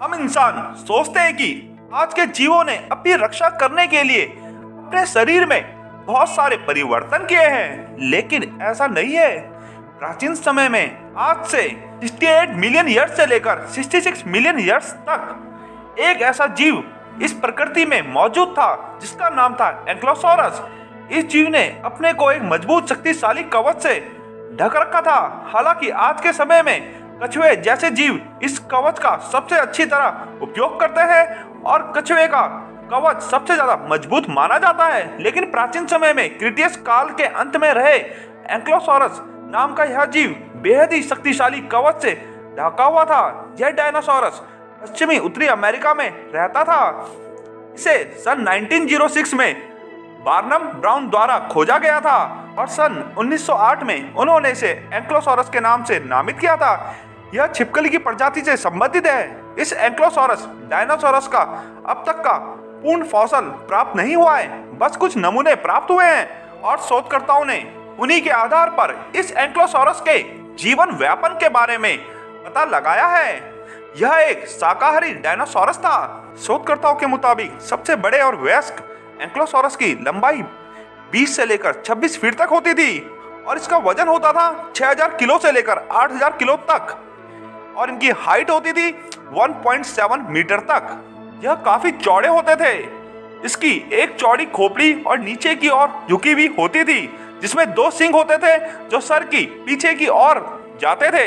हम इंसान सोचते हैं कि आज के जीवों ने अपनी रक्षा करने के लिए अपने शरीर में बहुत सारे परिवर्तन किए हैं, लेकिन ऐसा नहीं है। प्राचीन समय में आज से 68 मिलियन ईयर्स से लेकर 66 मिलियन ईयर्स तक एक ऐसा जीव इस प्रकृति में मौजूद था जिसका नाम था एंक्लोसॉरस। इस जीव ने अपने को एक मजबूत शक्तिशाली कवच से ढक रखा था। हालांकि आज के समय में कछुए जैसे जीव इस कवच का सबसे अच्छी तरह उपयोग करते हैं और कछुए का कवच सबसे ज्यादा मजबूत माना जाता है। लेकिन प्राचीन समय में क्रिटेशियस काल के अंत में रहे एंक्लोसॉरस नाम का यह जीव बेहद ही शक्तिशाली कवच से ढका हुआ था। यह डायनासोरस पश्चिमी उत्तरी अमेरिका में रहता था। इसे सन 1906 में बार्नम ब्राउन द्वारा खोजा गया था और सन 1908 में उन्होंने इसे एंक्लोसॉरस के नाम से नामित किया था। यह छिपकली की प्रजाति से संबंधित है। इस एंक्लोसॉरस डायनासोरस का अब तक का पूर्ण फॉसिल प्राप्त नहीं हुआ है, बस कुछ नमूने प्राप्त हुए हैं और शोधकर्ताओं ने उन्हीं के आधार पर इस एंक्लोसॉरस के जीवन व्यापन के बारे में पता लगाया है। यह एक शाकाहारी डायनासोरस था। शोधकर्ताओं के मुताबिक सबसे बड़े और वयस्क एंक्लोसॉरस की लंबाई 20 से लेकर 26 फीट तक होती थी और इसका वजन होता था 6000 किलो से लेकर 8000 किलो तक और इनकी हाइट होती थी 1.7 मीटर तक। यह काफी चौड़े होते थे। इसकी एक चौड़ी खोपड़ी और नीचे की ओर झुकी हुई होती थी जिसमें 2 सींग होते थे जो सर की पीछे की ओर जाते थे।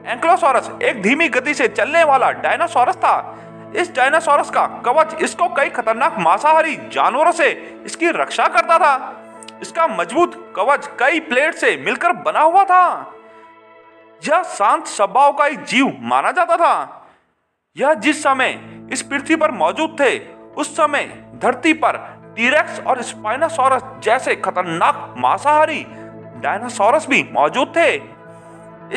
एंक्लोसॉरस एक धीमी गति से चलने वाला डायनासोरस था। इस डायनासोरस का कवच इसको कई खतरनाक मांसाहारी जानवरों से इसकी रक्षा करता था। इसका मजबूत कवच कई प्लेट से मिलकर बना हुआ था। यह शांत स्वभाव का एक जीव माना जाता था। यह जिस समय इस पृथ्वी पर मौजूद थे उस समय धरती पर टीरेक्स और स्पाइनोसॉरस जैसे खतरनाक मांसाहारी डायनासोरस भी मौजूद थे।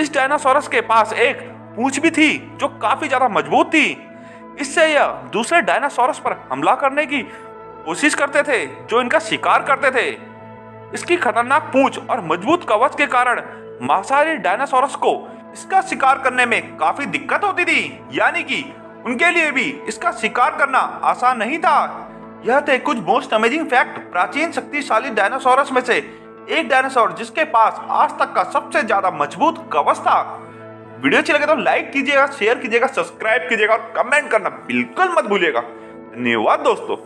इस डायनासोरस के पास एक पूंछ भी थी जो काफी ज्यादा मजबूत थी। इससे यह दूसरे डायनासोरस पर हमला करने की कोशिश करते थे जो इनका शिकार करते थे। इसकी खतरनाक पूंछ और मजबूत कवच के कारण मांसाहारी डायनासोरस को इसका शिकार करने में काफी दिक्कत होती थी, यानी कि उनके लिए भी इसका शिकार करना आसान नहीं था। यह थे कुछ मोस्ट अमेजिंग फैक्ट प्राचीन शक्तिशाली डायनासोरस में से एक डायनासोर जिसके पास आज तक का सबसे ज्यादा मजबूत कवच था। वीडियो अच्छी लगे तो लाइक कीजिएगा, शेयर कीजिएगा, सब्सक्राइब कीजिएगा और कमेंट करना बिल्कुल मत भूलिएगा। धन्यवाद दोस्तों।